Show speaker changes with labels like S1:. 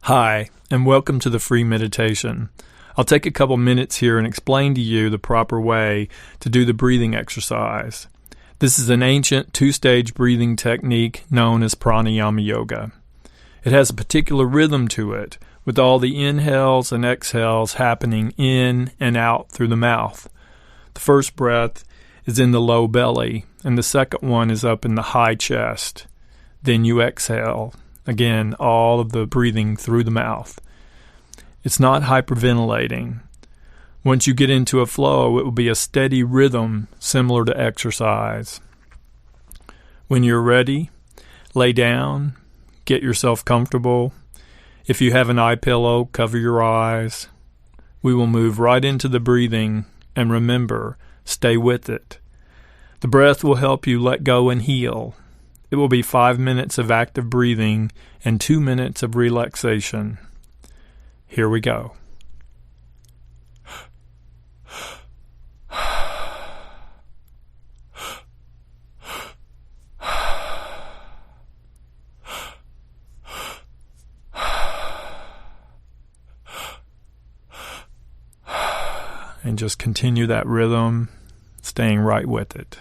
S1: Hi, and welcome to the free meditation. I'll take a couple minutes here and explain to you the proper way to do the breathing exercise. This is an ancient two-stage breathing technique known as pranayama yoga. It has a particular rhythm to it, with all the inhales and exhales happening in and out through the mouth. The first breath is in the low belly, and the second one is up in the high chest. Then you exhale. Again, all of the breathing through the mouth. It's not hyperventilating. Once you get into a flow, it will be a steady rhythm similar to exercise. When you're ready, lay down, get yourself comfortable. If you have an eye pillow, cover your eyes. We will move right into the breathing, and remember, stay with it. The breath will help you let go and heal. It will be 5 minutes of active breathing and 2 minutes of relaxation. Here we go. And just continue that rhythm, staying right with it.